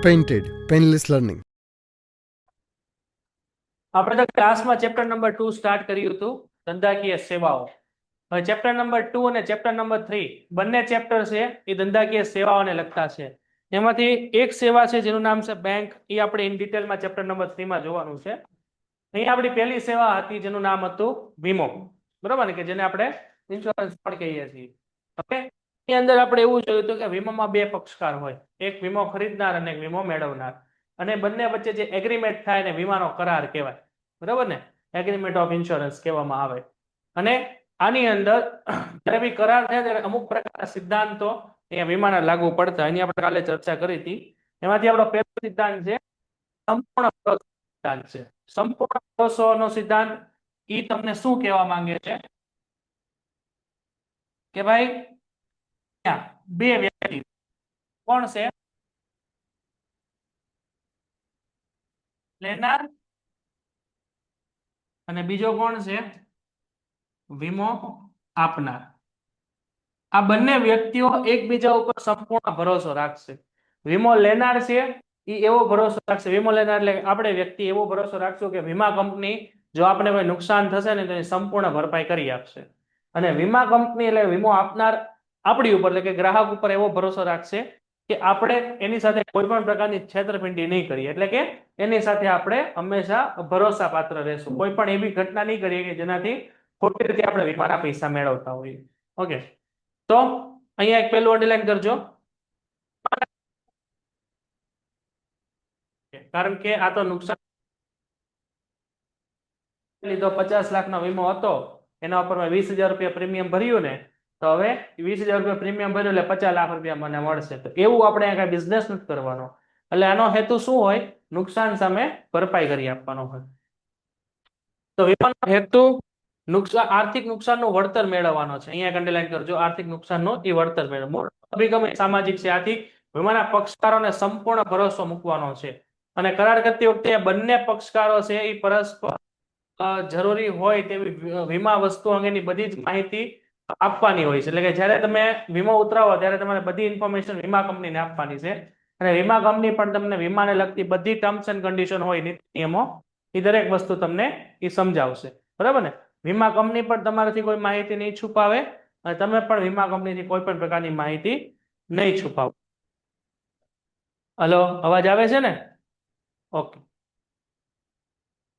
Painted, Painless Learning. આપણે તો ક્લાસમાં ચેપ્ટર નંબર 2 સ્ટાર્ટ કર્યું હતું ધંધાકીય સેવાઓ. હવે ચેપ્ટર નંબર 2 અને ચેપ્ટર નંબર 3 બંને ચેપ્ટર છે એ ધંધાકીય સેવાઓને લગતા છે. એમાંથી એક સેવા છે જેનું નામ છે બેંક, એ આપણે ઇન ડિટેલમાં ચેપ્ટર નંબર 3 માં જોવાનું છે. અહીં આપણી પહેલી સેવા હતી જેનું નામ હતું વીમો, બરોબર ને, કે જેને આપણે ઇન્સ્યોરન્સ પણ કહીએ છીએ. ઓકે, એની અંદર આપણે એવું જોયું હતું કે વીમામાં બે પક્ષકાર હોય, એક વીમો ખરીદનાર અને એક વીમો મેળવનાર, અને બંને વચ્ચે જે એગ્રીમેન્ટ થાય ને વીમાનો કરાર કહેવાય, બરાબર ને, એગ્રીમેન્ટ ઓફ ઇન્સ્યોરન્સ કહેવામાં આવે. અને આની અંદર જ્યારે બી કરાર થાય ત્યારે અમુક પ્રકારના સિદ્ધાંતો અહીંયા વીમાના લાગુ પડતા, એની આપણે કાલે ચર્ચા કરી હતી. એમાંથી આપણો પહેલો સિદ્ધાંત છે સંપૂર્ણ ભરોસો સિદ્ધાંત છે. સંપૂર્ણ ભરોસોનો સિદ્ધાંત ઈ તમને શું કહેવા માંગે છે કે ભાઈ બે વ્યક્તિ કોણ છે, લેનાર અને બીજો કોણ છે, વીમો આપનાર. આ બંને વ્યક્તિઓ એકબીજા ઉપર સંપૂર્ણ ભરોસો રાખશે. વીમો લેનાર છે એ એવો ભરોસો રાખશે, વીમો લેનાર એટલે આપણે વ્યક્તિ એવો ભરોસો રાખશું કે વીમા કંપની જો આપણે કોઈ નુકસાન થશે ને તેની સંપૂર્ણ ભરપાઈ કરી આપશે. અને વીમા કંપની એટલે વીમો આપનાર આપણી ઉપર એટલે કે ગ્રાહક ઉપર એવો ભરોસો રાખશે કે આપણે એની સાથે કોઈ પણ પ્રકારની છેતરપિંડી નહીં કરીએ, એટલે કે એની સાથે આપણે હંમેશા ભરોસા પાત્ર રહેશું, કોઈ પણ એવી ઘટના નહીં કરીએ કે જેનાથી ખોટી રીતે આપણે વીમાના પૈસા મેળવતા હોઈએ. ઓકે, તો અહીંયા એક પહેલું અંડરલાઈન કરજો, કારણ કે આ તો નુકસાન લીધો 50 લાખનો વીમો હતો, એના ઉપર 20,000 રૂપિયા પ્રીમિયમ ભર્યું ને, તો હવે 20,000 રૂપિયા પ્રીમિયમ ભર્યું એટલે 50 લાખ રૂપિયા મને મળશે. તો એવું આપણે કઈ બિઝનેસ નથી કરવાનો. એટલે આનો હેતુ શું હોય, નુકસાન સામે ભરપાઈ કરી આપવાનો હોય. તો વીમાનો હેતુ નુકસાન, આર્થિક નુકસાનનું વળતર મેળવવાનો છે. અહીંયા અંડરલાઈન કરજો, આર્થિક નુકસાનનો એ વળતર મેળવવાનો. અભિગમ સામાજિક છે, આથી વીમાના પક્ષકારોને સંપૂર્ણ ભરોસો મૂકવાનો છે. અને કરાર કરતી વખતે બંને પક્ષકારો છે એ પરસ્પર જરૂરી હોય તેવી વીમા વસ્તુ અંગેની બધી જ માહિતી આપવાની હોય છે. એટલે કે જ્યારે તમે વીમો ઉતરાવો ત્યારે તમારે બધી ઇન્ફોર્મેશન વીમા કંપનીને આપવાની છે, અને વીમા કંપની પણ તમને વીમાને લગતી બધી ટર્મ્સ એન્ડ કન્ડિશન હોય, નીતિ નિયમો, એ દરેક વસ્તુ તમને એ સમજાવશે, બરાબર ને. વીમા કંપની પણ તમારાથી કોઈ માહિતી નહીં છુપાવે અને તમે પણ વીમા કંપનીથી કોઈ પણ પ્રકારની માહિતી નહીં છુપાવો. હલો, અવાજ આવે છે ને? ઓકે,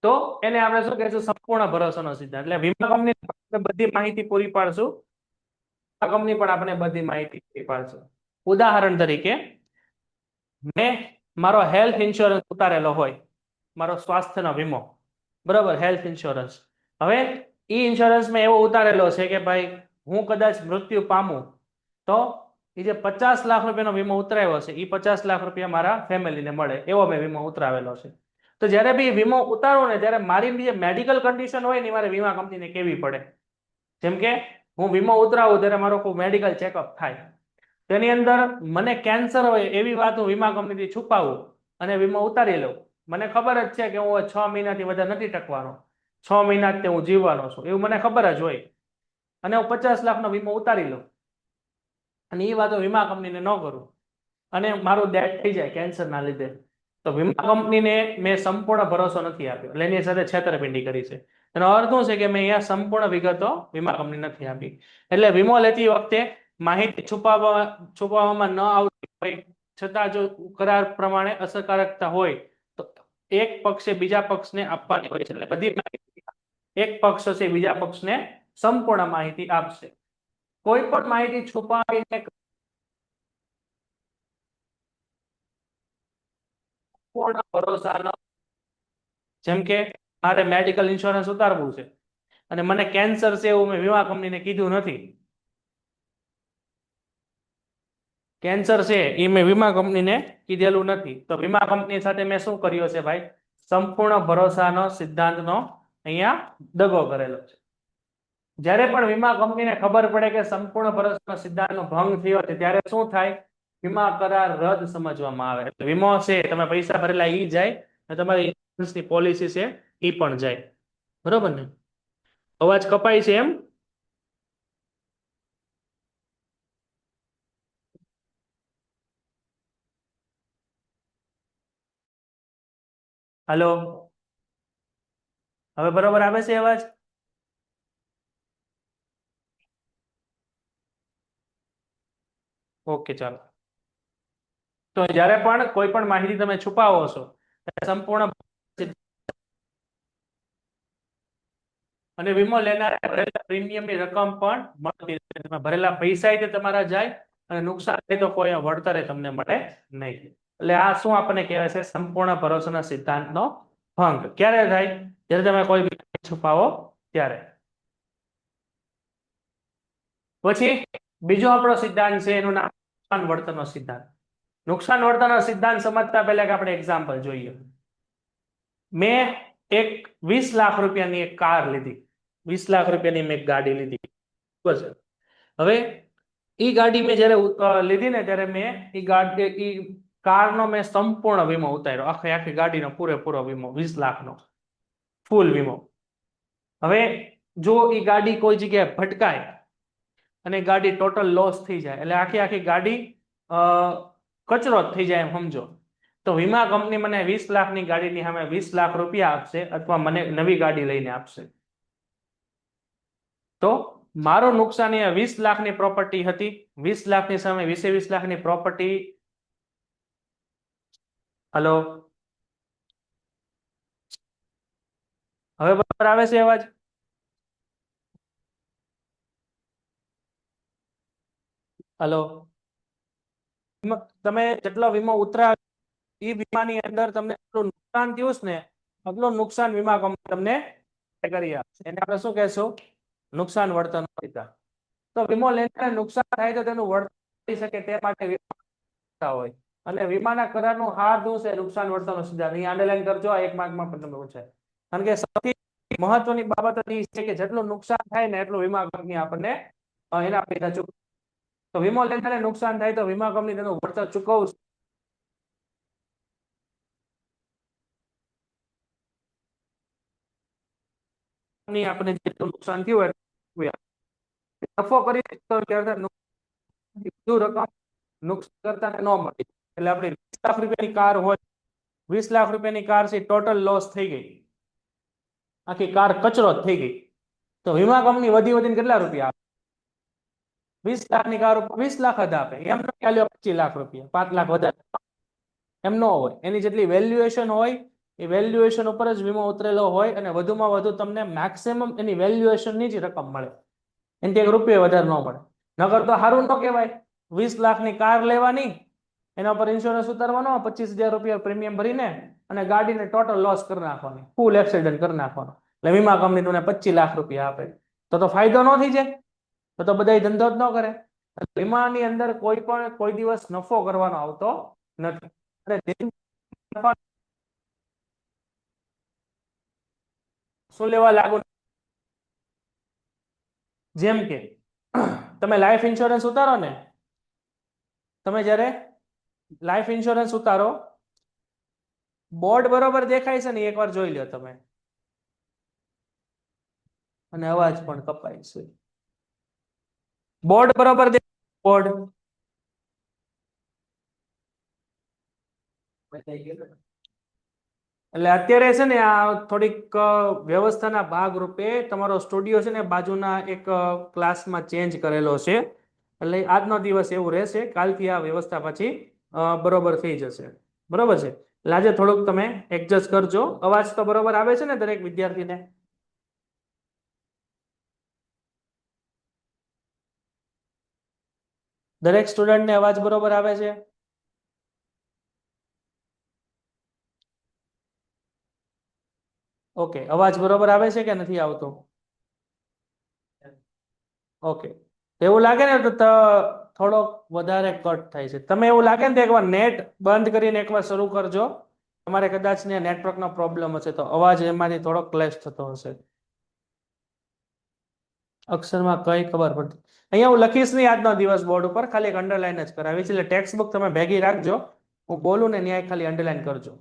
તો એને આપણે શું કહીશું, સંપૂર્ણ ભરોસાનો સિદ્ધાંત. એટલે વીમા કંપની બધી માહિતી પૂરી પાડશું, કંપની પણ આપણે બધી માહિતી પૂરી પાડશે. ઉદાહરણ તરીકે મેં મારો હેલ્થ ઇન્સ્યોરન્સ ઉતારેલો હોય, મારો સ્વાસ્થ્યનો વીમો, બરાબર, હેલ્થ ઇન્સ્યોરન્સ. હવે એ ઇન્સ્યોરન્સ મેં એવો ઉતારેલો છે કે ભાઈ હું કદાચ મૃત્યુ પામું તો એ જે 50 લાખ રૂપિયાનો વીમો ઉતરાવ્યો છે એ 50 લાખ રૂપિયા મારા ફેમિલીને મળે, એવો મેં વીમો ઉતરાવેલો છે. તો જ્યારે બી વીમો ઉતારો ને ત્યારે મારી જે મેડિકલ કન્ડિશન હોય ને મારે વીમા કંપનીને કેવી પડે. જેમ કે હું વીમો ઉતરાવું ત્યારે મારો કોઈ મેડિકલ ચેકઅપ થાય, તેની અંદર મને કેન્સર હોય એવી વાત હું વીમા કંપનીથી છુપાવું અને વીમો ઉતારી લઉં. મને ખબર જ છે કે હું 6 મહિનાથી વધારે નથી ટકવાનો, 6 મહિના જ હું જીવવાનો છું, એવું મને ખબર જ હોય, અને હું 50 લાખનો વીમો ઉતારી લઉં અને એ વાતો વીમા કંપનીને ન કરું અને મારું ડેથ થઈ જાય કેન્સરના લીધે, તો વીમા કંપનીને મેં સંપૂર્ણ ભરોસો નથી આપ્યો, એટલે એની સાથે છેતરપિંડી કરી છે. એનો અર્થ શું છે કે મેં અહીંયા સંપૂર્ણ વિગતો વીમા કંપની નથી આપી. એટલે વીમો લેતી વખતે માહિતી છુપાવવામાં ન આવતી હોય છતાં જો કરાર પ્રમાણે અસરકારકતા હોય તો એક પક્ષે બીજા પક્ષને આપવાની હોય છે. એટલે બધી માહિતી એક પક્ષ છે બીજા પક્ષને સંપૂર્ણ માહિતી આપશે. કોઈ પણ માહિતી છુપાવીને પૂર્ણ ભરોસા ન, જેમ કે મારે મેડિકલ ઇન્સ્યોરન્સ ઉતારવું છે અને મને કેન્સર છે એવું મેં વીમા કંપનીને કીધું નથી, કેન્સર છે એ મેં વીમા કંપનીને કીધેલું નથી, તો વીમા કંપની સાથે મેં શું કર્યો છે ભાઈ, સંપૂર્ણ ભરોસાનો સિદ્ધાંતનો અહીંયા દગો કરેલો છે. જ્યારે પણ વીમા કંપનીને ખબર પડે કે સંપૂર્ણ ભરોસાનો સિદ્ધાંતનો ભંગ થયો છે ત્યારે શું થાય, વીમા કરાર રદ સમજવામાં આવે. એટલે વીમો છે તમે પૈસા ભરેલા ઈ જાય અને તમારી ઇન્સ્યોરન્સની પોલિસી છે ઈ પણ જાય, બરોબર ને. અવાજ કપાય છે એમ? હલો, હવે બરોબર આવે છે અવાજ? ઓકે, ચાલો. તો જ્યારે પણ કોઈ પણ માહિતી તમે છુપાવો છો ત્યારે સંપૂર્ણ અને વીમો લેનાર ભરેલા પ્રીમિયમની રકમ પણ મળતી નથી. તમે ભરેલા પૈસા તમારા જાય અને નુકસાન થાય તો કોઈ વળતર તમને મળે નહીં. એટલે આ શું આપણને કહેવાય છે? સંપૂર્ણ ભરોસાના સિદ્ધાંતનો ભંગ. ક્યારે થાય? જ્યારે તમે કોઈ છુપાવો ત્યારે. પછી બીજો આપણો સિદ્ધાંત છે, એનું નામ નુકસાન વળતરનો સિદ્ધાંત. નુકસાન વળતરનો સિદ્ધાંત સમજતા પહેલા કે આપણે એક્ઝામ્પલ જોઈએ. મેં એક 20 લાખ રૂપિયાની એક કાર લીધી, 20 લાખ રૂપિયાની મેં એક ગાડી લીધી. બસ. હવે એ ગાડી મેં જયારે લીધી ને ત્યારે મેં એ કારનો મેં સંપૂર્ણ વીમો ઉતાર્યો, આખી ગાડીનો પૂરેપૂરો વીમો, 20 લાખનો ફૂલ વીમો. હવે જો એ ગાડી કોઈ જગ્યાએ ભટકાય અને ગાડી ટોટલ લોસ થઈ જાય, એટલે આખી ગાડી કચરો જ થઈ જાય એમ સમજો, તો વીમા કંપની મને 20 લાખની ગાડીની સામે 20 લાખ રૂપિયા આપશે અથવા મને નવી ગાડી લઈને આપશે. તો મારું નુકસાન એ 20 લાખની પ્રોપર્ટી હતી, 20 લાખની સામે 20 લાખની પ્રોપર્ટી. હલો, હવે બરાબર આવે છે અવાજ? હલો, તમે જેટલો વીમો ઉતરાવ એ વીમાની અંદર તમને એટલું નુકસાન થયું ને, એટલું નુકસાન વીમા કંપની તમને કરી આપશે. એને આપણે શું કહેશું? નુકસાન વળતરનો સિદ્ધાંત. તો વીમો લેનારને નુકસાન થાય તો તેનું વળતર કરી શકે તે માટે વીમા હોય. અને વીમાના કરારનો હાર શું છે? નુકસાન વળતરનો સિદ્ધાંત. અહીં અંડરલાઈન કરજો, આ એક માર્કમાં પણ તમને પૂછાય. કારણ કે સૌથી મહત્વની બાબત એ છે કે જેટલું નુકસાન થાય ને એટલું વીમા કંપની આપણને એના પૈસા ચૂકવે. તો વીમો લેનારને નુકસાન થાય તો વીમા કંપની તેનું વળતર ચૂકવશે. આપણે જેટલું નુકસાન થયું હોય નફો કરી રકમ નુકસાન કરતા ન મળી. એટલે આપણે 20 લાખ રૂપિયાની કાર હોય, 20 લાખ રૂપિયાની કાર છે, ટોટલ લોસ થઈ ગઈ, આખી કાર કચરો જ થઈ ગઈ, તો વીમા કંપની વધીને કેટલા રૂપિયા આપે? 20 લાખની કાર ઉપર 20 લાખ જ આપે. એમ ન ચાલ્યો 25 લાખ રૂપિયા, 5 લાખ વધારે એમ ન હોય. એની જેટલી વેલ્યુએશન હોય એ વેલ્યુએશન ઉપર જ વીમો ઉતરેલો હોય અને વધુમાં વધુ તમને મેક્સિમમ એની વેલ્યુએશનની જ રકમ મળે, એનાથી 1 રૂપિયો વધારે ન મળે. નગર તો સારું ન કહેવાય. 20 લાખની કાર લેવાની, એના પર ઇન્સ્યોરન્સ ઉતારવાનો, 25,000 રૂપિયા પ્રીમિયમ ભરીને અને ગાડીને ટોટલ લોસ કરી નાખવાની, ફૂલ એક્સિડન્ટ કરી નાખવાનો. એટલે વીમા કંપની તમને 25 લાખ રૂપિયા આપે. તો ફાયદો ન થઈ જાય? તો બધા ધંધો જ ન કરે. વીમાની અંદર કોઈ દિવસ નફો કરવાનો આવતો નથી. શું લેવા લાગુ? જેમ કે તમે લાઈફ ઇન્સ્યોરન્સ ઉતારો ને, તમે જ્યારે લાઈફ ઇન્સ્યોરન્સ ઉતારો, બોર્ડ બરોબર દેખાય છે ને? એકવાર જોઈ લો તમે. અને અવાજ પણ કપાય છે. બોર્ડ બરોબર દેખાય? બોર્ડ એટલે અત્યારે છે ને આ થોડીક વ્યવસ્થાના ભાગ રૂપે તમારો સ્ટુડિયો છે ને બાજુના એક ક્લાસમાં ચેન્જ કરેલો છે. એટલે આજનો દિવસ એવું રહેશે, કાલથી આ વ્યવસ્થા પછી બરોબર થઈ જશે. બરોબર છે? એટલે આજે થોડુંક તમે એડજસ્ટ કરજો. અવાજ તો બરોબર આવે છે ને દરેક વિદ્યાર્થીને? દરેક સ્ટુડન્ટને અવાજ બરોબર આવે છે? ઓકે, અવાજ બરોબર આવે છે કે નથી આવતો? ઓકે, એવું લાગે ને તો થોડોક વધારે કટ થાય છે. તમે એવું લાગે ને તો એકવાર નેટ બંધ કરીને એકવાર શરૂ કરજો. તમારે કદાચ ને નેટવર્કનો પ્રોબ્લેમ હશે તો અવાજ એમાંથી થોડોક ક્લેશ થતો હશે. અક્ષરમાં કઈ ખબર પડતી અહીંયા હું લખીશ નહીં આજનો દિવસ બોર્ડ ઉપર, ખાલી એક અંડરલાઈન જ કરાવીશ. એટલે ટેક્સ્ટ બુક તમે ભેગી રાખજો, હું બોલું ને ન્યાય ખાલી અંડરલાઈન કરજો.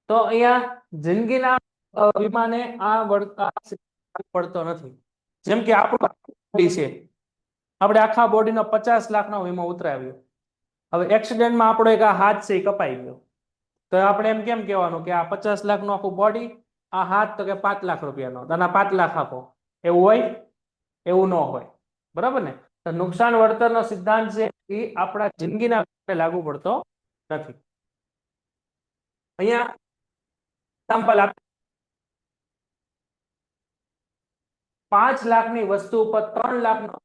તો અહીંયા જિંદગીના વીમાને આ પડતો નથી. જેમ કે આપણું બોડી છે, આપણે આખા બોડીનો 50 લાખનો વીમો ઉતરાવ્યો. હવે એક્સિડન્ટમાં આપણો એક આ હાથ છે એ કપાઈ ગયો, તો આપણે એમ કેમ કહેવાનું કે આ 50 લાખનું આખું બોડી, આ હાથ તો કે 5 લાખ રૂપિયાનો, તો આના 5 લાખ આપો, એવું હોય? એવું ન હોય, બરાબર ને? તો નુકસાન વળતરનો સિદ્ધાંત છે એ આપણા જિંદગીના લાગુ પડતો નથી. અહીંયા એક્ઝામ્પલ આપ, 5 લાખની વસ્તુ ઉપર 3 લાખનો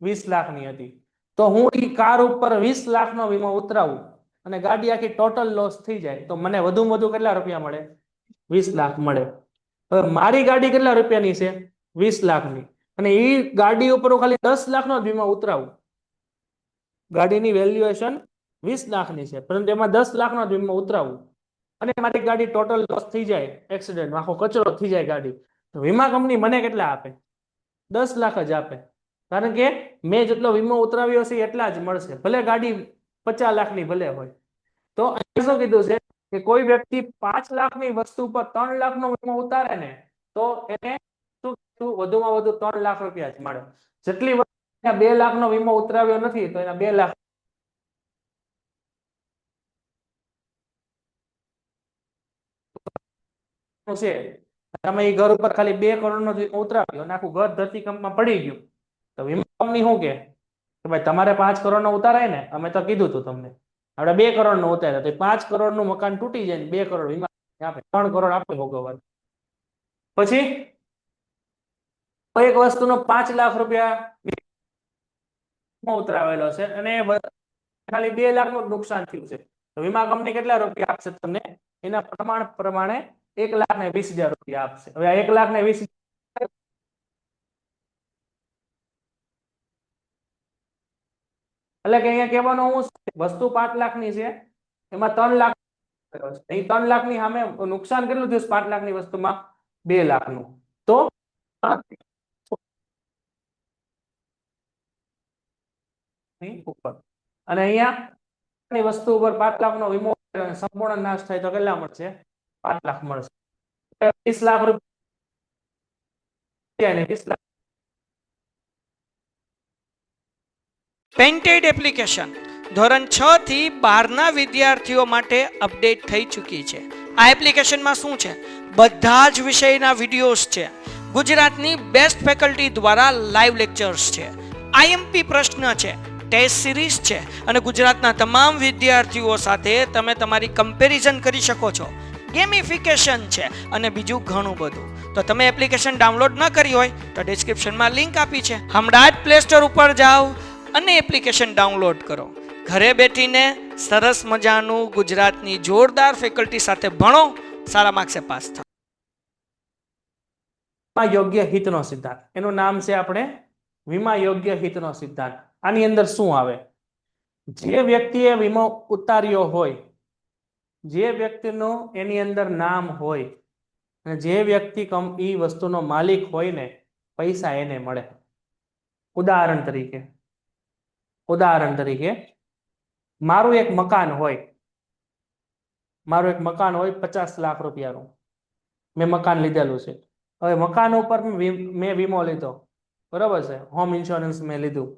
20 લાખની હતી, તો હું એ કાર ઉપર 20 લાખનો વીમો ઉતરાવું અને ગાડી આખી ટોટલ લોસ થઈ જાય, તો મને વધુમાં વધુ કેટલા રૂપિયા મળે? 20 લાખ મળે. હવે મારી ગાડી કેટલા રૂપિયાની છે? 20 લાખની, અને એ ગાડી ઉપર હું ખાલી 10 લાખનો જ વીમો ઉતરાવું. ગાડીની વેલ્યુએશન 20 લાખની છે, પરંતુ એમાં 10 લાખનો જ વીમો ઉતરાવું અને મારી ગાડી ટોટલ લોસ થઈ જાય, એક્સિડન્ટ, આખો કચરો થઈ જાય ગાડી, તો વીમા કંપની મને કેટલા આપે? 10 લાખ જ આપે, કારણ કે મેં જેટલો વીમો ઉતરાવ્યો છે એટલા જ મળશે, ભલે ગાડી 50 લાખની ભલે હોય. તો અહીંયા શું કીધું છે કે કોઈ વ્યક્તિ 5 લાખની વસ્તુ પર 3 લાખનો વીમો ઉતારે ને, તો એને શું કીધું? વધુમાં વધુ 3 લાખ રૂપિયા જ મળે. જેટલી 2 લાખનો વીમો ઉતરાવ્યો નથી, તો એના 2 લાખ છે. તમે એ ઘર ઉપર ખાલી 2 કરોડનો વીમો ઉતરાવ્યો અને આખું ઘર ધરતીકંપમાં પડી ગયું, તો વીમા કંપની શું કે ભાઈ તમારે 5 કરોડનો ઉતારાય ને, અમે તો કીધું હતું તમને, આપણે 2 કરોડનો ઉતાર્યા, તો 5 કરોડનું મકાન તૂટી જાય ને 2 કરોડ વીમા આપે, 3 કરોડ આપે ભોગવવાનું. પછી એક વસ્તુનો 5 લાખ રૂપિયા ઉતરાવેલો છે અને ખાલી 2 લાખનું નુકસાન થયું છે, તો વીમા કંપની કેટલા રૂપિયા આપશે તમને? એના પ્રમાણ પ્રમાણે 1,20,000 રૂપિયા આપશે. હવે આ 1,20,000 એટલે કે અહીંયા કહેવાનું હું, વસ્તુ 5 લાખની છે, એમાં 3 લાખ, એ 3 લાખની સામે નુકસાન કેટલું થયું? 5 લાખની વસ્તુમાં 2 લાખનું. તો ઉપર, અને અહીંયા વસ્તુ ઉપર 5 લાખનો વીમો સંપૂર્ણ નાશ થાય તો કેટલા મળશે? 5 લાખ મળશે. 20 લાખ રૂપિયા ને 20 લાખ. પેન્ટેડ એપ્લિકેશન ધોરણ 6 થી 12ના વિદ્યાર્થીઓ માટે અપડેટ થઈ ચૂકી છે. આ એપ્લિકેશનમાં શું છે? બધા જ વિષયના વિડીયોઝ છે, ગુજરાતની બેસ્ટ ફેકલ્ટી દ્વારા લાઈવ લેક્ચર્સ છે, આઈએમપી પ્રશ્ન છે, ટેસ્ટ સિરીઝ છે, અને ગુજરાતના તમામ વિદ્યાર્થીઓ સાથે તમે તમારી કમ્પેરિઝન કરી શકો છો. ગેમિફિકેશન છે અને બીજું ઘણું બધું. તો તમે એપ્લિકેશન ડાઉનલોડ ન કરી હોય તો ડિસ્ક્રિપ્શનમાં લિંક આપી છે, હમણાં જ પ્લે સ્ટોર ઉપર જાઓ અને એપ્લિકેશન ડાઉનલોડ કરો. ઘરે બેઠીને સરસ મજાનું ગુજરાતની જોરદાર ફેકલ્ટી સાથે ભણો, સારા માર્ક્સે પાસ થાઓ. યોગ્ય હિતનો સિદ્ધાંત, એનું નામ છે આપણે વીમા યોગ્ય હિતનો સિદ્ધાંત. આની અંદર શું આવે? જે વ્યક્તિએ વીમો ઉતાર્યો હોય, જે વ્યક્તિનું એની અંદર નામ હોય અને જે વ્યક્તિ એ વસ્તુનો માલિક હોય ને, પૈસા એને મળે. ઉદાહરણ તરીકે મારું એક મકાન હોય, 50 લાખ રૂપિયાનું, મેં મકાન લીધેલું છે. હવે મકાન ઉપર મેં વીમો લીધો, બરોબર છે, હોમ ઇન્સ્યોરન્સ મેં લીધું.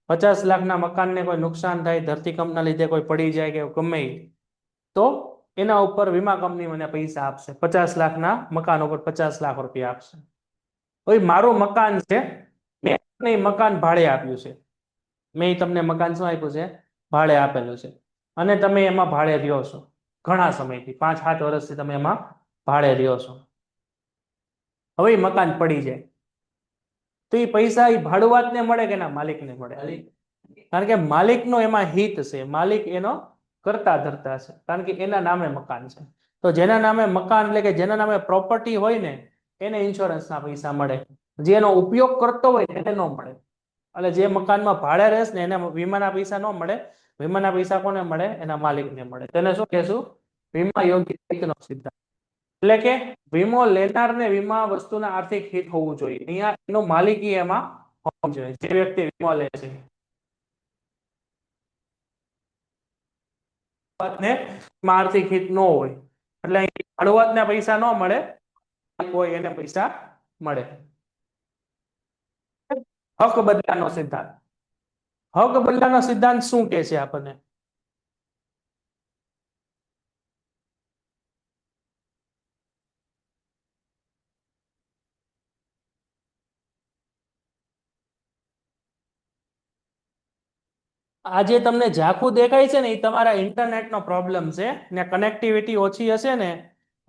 50 લાખના મકાનને કોઈ નુકસાન થાય, ધરતીકંપના લીધે કોઈ પડી જાય કે ગમે, તો એના ઉપર વીમા કંપની મને પૈસા આપશે. 50 લાખના મકાન ઉપર 50 લાખ રૂપિયા આપશે. હવે મારું મકાન છે, મેં મકાન ભાડે આપ્યું છે, મેં તમને મકાન શું આપ્યું છે? ભાડે આપેલું છે, અને તમે એમાં ભાડે રહ્યો છો ઘણા સમયથી, 5-7 વર્ષથી તમે એમાં ભાડે રહ્યો છો. હવે મકાન પડી જાય તો એ પૈસા એ ભાડુઆતને મળે કે ના માલિકને મળે? કારણ કે માલિકનો એમાં હિત છે, માલિક એનો કરતા ધરતા છે, કારણ કે એના નામે મકાન છે. તો જેના નામે મકાન, એટલે કે જેના નામે પ્રોપર્ટી હોય ને, એને ઇન્સ્યોરન્સના પૈસા મળે. જે એનો ઉપયોગ કરતો હોય એને ન મળે. એટલે જે મકાનમાં ભાડે રહેશે ને એને વીમાના પૈસા ન મળે. વીમાના પૈસા કોને મળે? એના માલિકને મળે. તેને શું કહેશું? વીમા યોગ્ય હિતનો સિદ્ધાંત. એટલે કે વીમો લેનારને વીમા વસ્તુના આર્થિક હિત હોવું જોઈએ. અહીંયા એનો માલિકી એમાં હોવું જોઈએ, જે વ્યક્તિ વીમો લે છે. આર્થિક હિત ન હોય એટલે ભાડુઆતના પૈસા ન મળે, કોઈ એને પૈસા મળે. હક બદલાનો સિદ્ધાંત. હક બદલાનો સિદ્ધાંત શું કહે છે આપણને? આ જે તમને ઝાંખું દેખાય છે ને એ તમારા ઇન્ટરનેટનો પ્રોબ્લેમ છે ને કનેક્ટિવિટી ઓછી હશે ને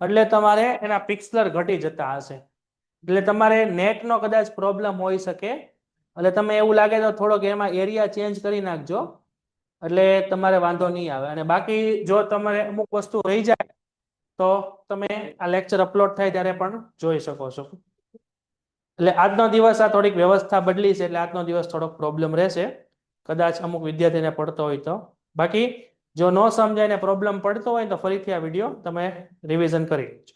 એટલે તમારે એના પિક્સલર ઘટી જતા હશે, એટલે તમારે નેટનો કદાચ પ્રોબ્લેમ હોઈ શકે, એટલે તમે એવું લાગે તો થોડોક એમાં એરિયા ચેન્જ કરી નાખજો એટલે તમારે વાંધો નહીં આવે. અને બાકી જો તમારે અમુક વસ્તુ રહી જાય તો તમે આ લેક્ચર અપલોડ થાય ત્યારે પણ જોઈ શકો છો. એટલે આજનો દિવસ આ થોડીક વ્યવસ્થા બદલી છે એટલે આજનો દિવસ થોડોક પ્રોબ્લેમ રહેશે કદાચ અમુક વિદ્યાર્થીને પડતો હોય તો. બાકી જો ન સમજાય ને પ્રોબ્લેમ પડતો હોય તો ફરીથી આ વિડીયો તમે રિવિઝન કરી લેજો.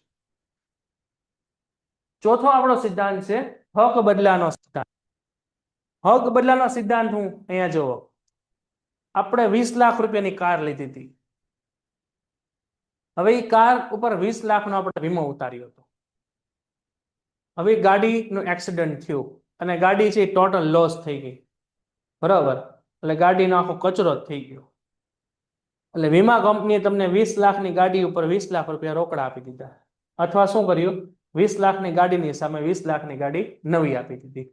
ચોથો આપણો સિદ્ધાંત છે હક બદલાનો સિદ્ધાંત. હક બદલાનો સિદ્ધાંત હું અહીંયા જુઓ, આપણે 20 લાખ રૂપિયાની કાર લીધી હતી. હવે એ કાર ઉપર 20 લાખનો આપણે વીમો ઉતાર્યો હતો. હવે ગાડીનું એક્સિડન્ટ થયું અને ગાડી છે ટોટલ લોસ થઈ ગઈ, બરાબર, એટલે ગાડીનો આખો કચરો જ થઈ ગયો. એટલે વીમા કંપનીએ તમને 20 લાખની ગાડી ઉપર 20 લાખ રૂપિયા રોકડા આપી દીધા, અથવા શું કર્યું, 20 લાખની ગાડીની સામે 20 લાખની ગાડી નવી આપી દીધી.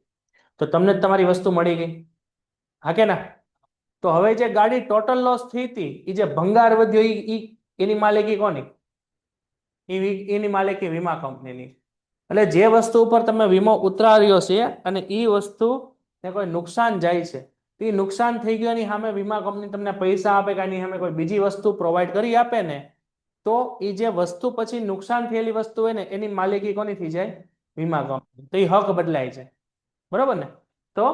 તો તમને તમારી વસ્તુ મળી ગઈ, હા કે ના? તો હવે જે ગાડી ટોટલ લોસ થઈ હતી એ જે ભંગાર વધ્યો એની માલિકી કોની? એની માલિકી વીમા કંપનીની. એટલે જે વસ્તુ ઉપર તમે વીમો ઉતાર્યો છે અને એ વસ્તુ ને કોઈ નુકસાન જાય છે, એ નુકસાન થઈ ગયું એની સામે વીમા કંપની તમને પૈસા આપે કે એની સામે કોઈ બીજી વસ્તુ પ્રોવાઈડ કરી આપે ને, તો એ જે વસ્તુ પછી નુકસાન થયેલી વસ્તુ હોય ને એની માલિકી કોની થઈ જાય? વીમા કંપની. તો એ હક બદલાય છે, બરાબર ને? તો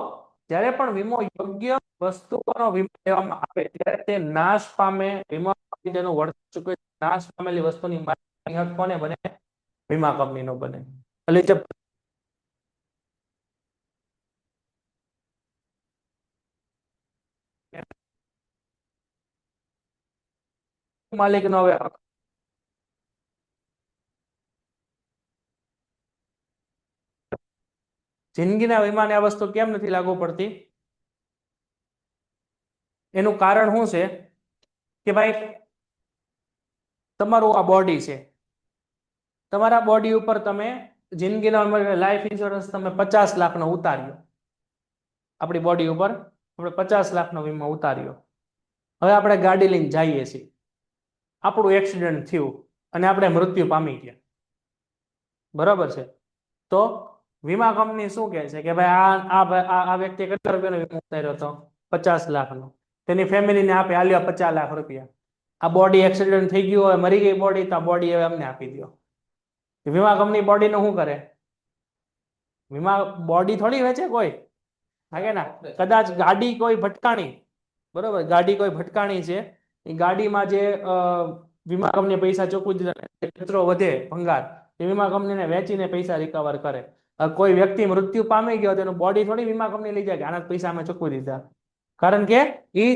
જ્યારે પણ વીમો યોગ્ય વસ્તુઓનો વીમો લેવામાં આવે ત્યારે તે નાશ પામે, વીમા કંપની તેનું વળતર ચૂકવે, નાશ પામેલી વસ્તુની માલિકી હક કોને બને? વીમા કંપનીનો બને. એટલે જે માલિકનો હવે હક જિંદગીના વીમાને આ વસ્તુ કેમ નથી લાગુ પડતી? એનું કારણ શું છે કે ભાઈ તમારું આ બોડી છે, તમારા બોડી ઉપર તમે જિંદગીના લાઈફ ઇન્સ્યોરન્સ તમે 50 લાખનો ઉતાર્યો, આપણી બોડી ઉપર આપણે 50 લાખનો વીમો ઉતાર્યો. હવે આપણે ગાડી લઈને જઈએ છીએ, આપણું એક્સિડન્ટ થયું અને આપણે મૃત્યુ પામી ગયા, બરાબર છે? તો વીમા કંપની શું કહે છે કે ભાઈ આ વ્યક્તિએ કેટલા રૂપિયાનો વીમો ઉતાર્યો હતો? 50 લાખનો. તેની ફેમિલીને આપે, હાલ્યો 50 લાખ રૂપિયા. આ બોડી એક્સિડન્ટ થઈ ગયું હોય, મરી ગઈ બોડી, તો આ બોડી હવે અમને આપી દો. વીમા કંપની બોડીનું શું કરે? વીમા બોડી થોડી વેચે કોઈ, હા કે ના? કદાચ ગાડી કોઈ ભટકાણી, બરોબર, ગાડી કોઈ ભટકાણી છે, એ ગાડીમાં જે વીમા કંપની પૈસા ચૂકવી દીધા, કચરો વધે, ભંગાર, એ વીમા કંપનીને વેચીને પૈસા રિકવર કરે. કોઈ વ્યક્તિ મૃત્યુ પામી ગયો તેનું બોડી થોડી વીમા કંપની લઈ જાય કે આના પૈસા અમે ચૂકવી દીધા, કારણ કે ઈ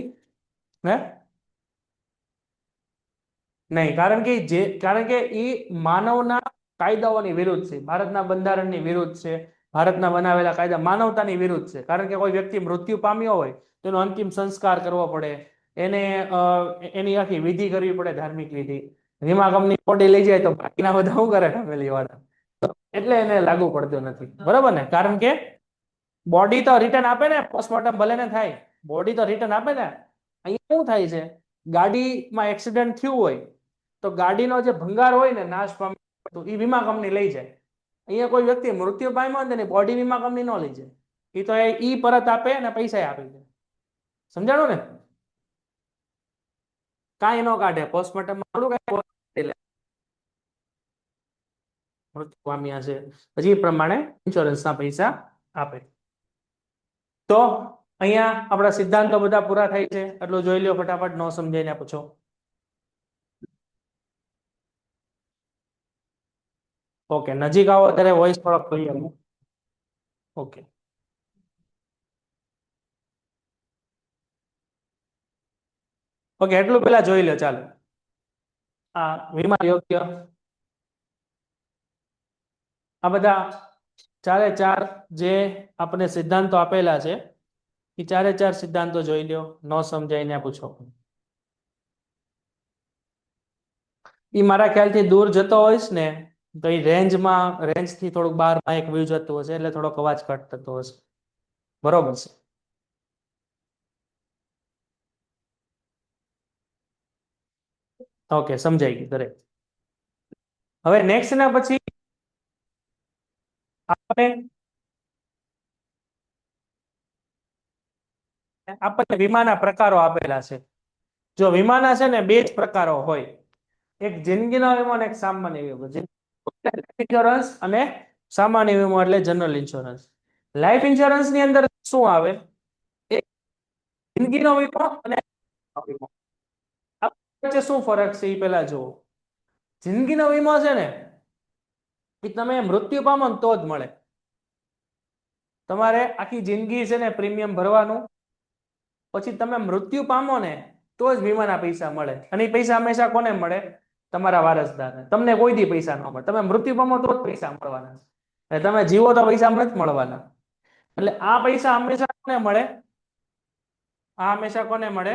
નહીં, કારણ કે ઈ માનવના કાયદાઓની વિરુદ્ધ છે, ભારતના બંધારણની વિરુદ્ધ છે, ભારતના બનાવેલા કાયદા માનવતાની વિરુદ્ધ છે. કારણ કે કોઈ વ્યક્તિ મૃત્યુ પામ્યો હોય તેનો અંતિમ સંસ્કાર કરવો પડે, એને એની આખી વિધિ કરવી પડે, ધાર્મિક વિધિ. વીમા કંપની બોડી લઈ જાય તો બાકીના બધા શું કરે ફેમિલી વાળા? એટલે એને લાગુ પડતું નથી, બરાબર ને? કારણ કે બોડી તો રિટર્ન આપે ને, પોસ્ટમોર્ટમ ભલે ને થાય, બોડી તો રિટર્ન આપે ને. અહીંયા શું થાય છે, ગાડીમાં એક્સિડન્ટ થયું હોય તો ગાડીનો જે ભંગાર હોય ને, નાશ પામ્યો, એ વીમા કંપની લઈ જાય. અહીંયા કોઈ વ્યક્તિ મૃત્યુ પામ્યો હોય ને, બોડી વીમા કંપની ન લઈ જાય, એ તો ઈ પરત આપે અને પૈસા આપી દે. સમજાણું ને? કાંઈ ન કાઢે, પોસ્ટમોર્ટમમાં થોડું કાંઈ મૃત્યુ પામ્યા છે પછી એ પ્રમાણે ઇન્સ્યોરન્સના પૈસા આપે. તો અહીંયા આપણા સિદ્ધાંતો બધા પૂરા થાય છે, એટલું જોઈ લ્યો ફટાફટ, ન સમજાઈને પૂછો. ઓકે, નજીક આવો ત્યારે વોઇસ થોડોક ક્લિયર. ઓકે, ઓકે, એટલું પેલા જોઈ લો. ચાલો, આ વીમા યોગ્ય, આ બધા ચારે ચાર જે આપણે સિદ્ધાંતો આપેલા છે એ ચારે ચાર સિદ્ધાંતો જોઈ લ્યો, ન સમજાય ને પૂછો. એ મારા ખ્યાલથી દૂર જતો હોઈશ ને તો એ રેન્જ થી થોડુંક બહાર માઇક વ્યૂ જતું હશે એટલે થોડોક અવાજ કટ થતો હશે. બરોબર છે. ઓકે, સમજાઈ ગયું દરેક. હવે નેક્સ્ટ ના પછી આપણને વીમાના પ્રકારો આપેલા છે. જો વીમાના છે ને બે જ પ્રકારો હોય, એક જિંદગીનો વીમો અને એક સામાન્ય વીમો. ઇન્સ્યોરન્સ અને સામાન્ય વીમો એટલે જનરલ ઇન્સ્યોરન્સ. લાઈફ ઇન્સ્યોરન્સ ની અંદર શું આવે? એક જિંદગીનો વીમો અને વીમો. આ વચ્ચે શું ફરક છે એ પેલા જુઓ. જિંદગીનો વીમો છે ને એ તમે મૃત્યુ પામો ને તો જ મળે. તમારે આખી જિંદગી છે ને પ્રીમિયમ ભરવાનું, પછી તમે મૃત્યુ પામો ને તો જ વીમાના પૈસા મળે. અને એ પૈસા હંમેશા કોને મળે? તમારા વારસદારને. તમને કોઈ દી પૈસા ન મળે. તમે મૃત્યુ પામો તો જ પૈસા મળવાના. અને તમે જીવો તો પૈસા નથી મળવાના. એટલે આ પૈસા હંમેશા કોને મળે? આ હંમેશા કોને મળે?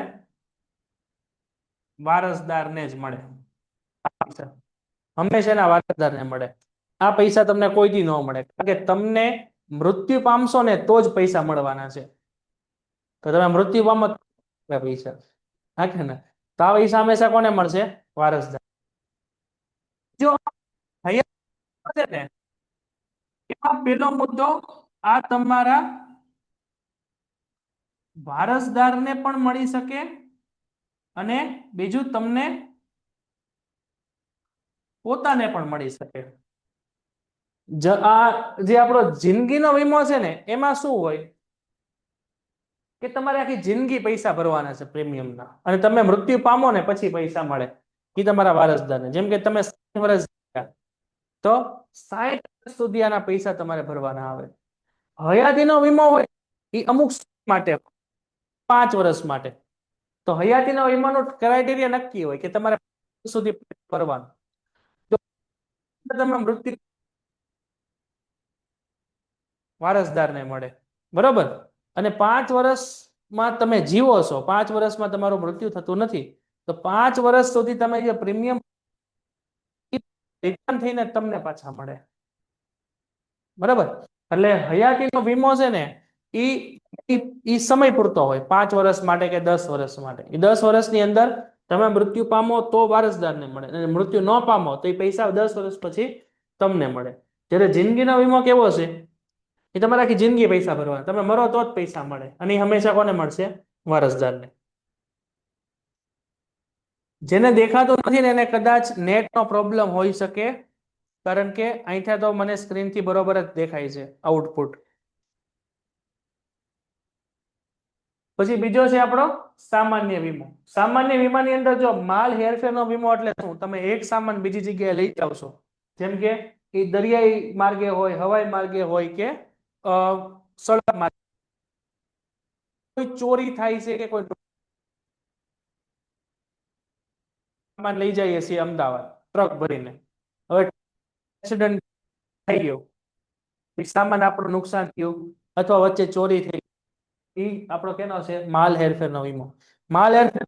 વારસદારને જ મળે. હંમેશા એના વારસદારને મળે. આ પૈસા તમને કોઈ દી ન મળે, કારણ કે તમને મૃત્યુ પામશો ને તો જ પૈસા મળવાના છે. તો તમે મૃત્યુ પામો પૈસા નાખે ને તો આ પૈસા હંમેશા કોને મળશે? વારસદાર. જો છે ને એમાં પેલો મુદ્દો આ તમારા વારસદારને પણ મળી શકે, અને બીજું તમને પોતાને પણ મળી શકે. આ જે આપણો જિંદગીનો વીમો છે ને એમાં શું હોય કે તમારે આખી જિંદગી પૈસા ભરવાના છે પ્રીમિયમના, અને તમે મૃત્યુ પામો ને પછી પૈસા મળે એ તમારા વારસદારને. જેમ કે તમે 60 વર્ષ તો 60 વર્ષ સુધી આના પૈસા તમારે ભરવાના આવે. હયાતીનો વીમો હોય એ અમુક માટે 5 વર્ષ માટે. તો હયાતીનો વીમાનો ક્રાઇટેરિયા નક્કી હોય કે તમારે સુધી ભરવાનું. તમે મૃત્યુ વારસદારને મળે, બરોબર. અને 5 વર્ષમાં તમે જીવો છો, 5 વર્ષમાં તમારું મૃત્યુ થતું નથી, તો 5 વર્ષ સુધી તમે જે પ્રીમિયમ રિટર્ન થઈને તમને પાછા મળે. બરાબર. એટલે હયાતીનો વીમો છે ને ઈ સમય પૂરતો હોય, 5 વર્ષ માટે કે 10 વર્ષ માટે. એ 10 વર્ષની અંદર તમે મૃત્યુ પામો તો વારસદારને મળે, અને મૃત્યુ ન પામો તો એ પૈસા 10 વર્ષ પછી તમને મળે. જ્યારે જિંદગીનો વીમો કેવો છે? એ તમારે આખી જિંદગી પૈસા ભરવાના. તમે મરો તો જ પૈસા મળે, અને એ હંમેશા કોને મળશે? વારસદારને. જેને દેખાતું નથી ને એને કદાચ નેટનો પ્રોબ્લેમ હોઈ શકે, કારણ કે અહીંથી તો મને સ્ક્રીનથી બરોબર જ દેખાય છે આઉટપુટ. પછી બીજો છે આપણો સામાન્ય વીમો. સામાન્ય વીમાની અંદર જો માલ હેરફેરનો વીમો એટલે શું? તમે એક સામાન બીજી જગ્યાએ લઈ જાવ છો, જેમ કે એ દરિયાઈ માર્ગે હોય, હવાઈ માર્ગે હોય કે સડક માર્ગે, કોઈ ચોરી થાય છે કે કોઈ સામાન લઈ જઈએ છીએ અમદાવાદ ટ્રક ભરીને, હવે એક્સિડન્ટ થઈ ગયો, સામાન આપણું નુકસાન થયું, અથવા વચ્ચે ચોરી થઈ, એ આપણો કેનો છે? માલ હેરફેરનો વીમો. માલ હેરફેર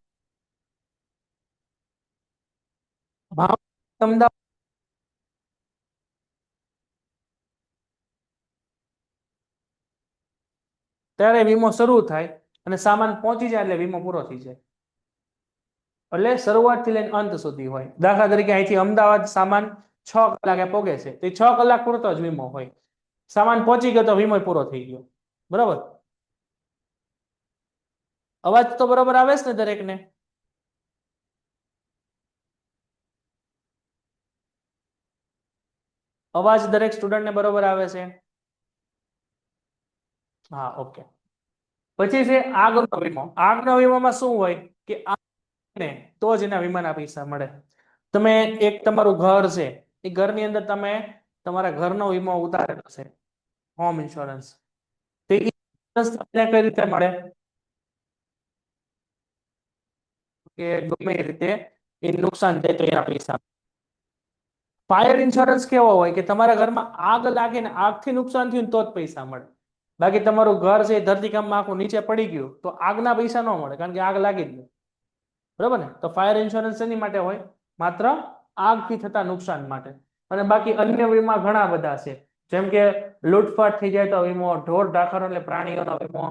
અમદાવાદ ત્યારે વીમો શરૂ થાય, અને સામાન પહોંચી જાય એટલે વીમો પૂરો થઈ જાય. એટલે શરૂઆતથી લઈને અંત સુધી હોય. દાખલા તરીકે અહીંથી અમદાવાદ સામાન 6 કલાકે પહોંચે છે, તો 6 કલાક પૂરતો જ વીમો હોય. સામાન પહોંચી ગયો તો વીમો પૂરો થઈ ગયો. બરોબર. અવાજ તો બરોબર આવે છે ને દરેકને? અવાજ દરેક સ્ટુડન્ટને બરોબર આવે છે? હા, ઓકે. પછી છે આગનો વીમો. આગના વીમામાં શું હોય કે તો જ એના વીમાના પૈસા મળે. તમે એક તમારું ઘર છે, એ ઘરની અંદર તમે તમારા ઘરનો વીમો ઉતારેલો છે, હોમ ઇન્સ્યોરન્સ, તો એ તમને કઈ રીતે મળે? કે ગમે એ રીતે એ નુકસાન થાય તો એના પૈસા. ફાયર ઇન્સ્યોરન્સ કેવો હોય કે તમારા ઘરમાં આગ લાગે ને આગથી નુકસાન થયું તો જ પૈસા મળે. બાકી તમારું ઘર છે એ ધરતીકંપમાં આખું નીચે પડી ગયું તો આગના પૈસા ન મળે, કારણ કે આગ લાગી જ નહીં. બરાબર ને? તો ફાયર ઇન્સ્યોરન્સ એની માટે હોય, માત્ર આગથી થતા નુકસાન માટે. અને બાકી અન્ય વીમા ઘણા બધા છે, જેમ કે લૂંટફાટ થઈ જાય તો વીમો, ઢોર ઢાખર એટલે પ્રાણીઓનો વીમો,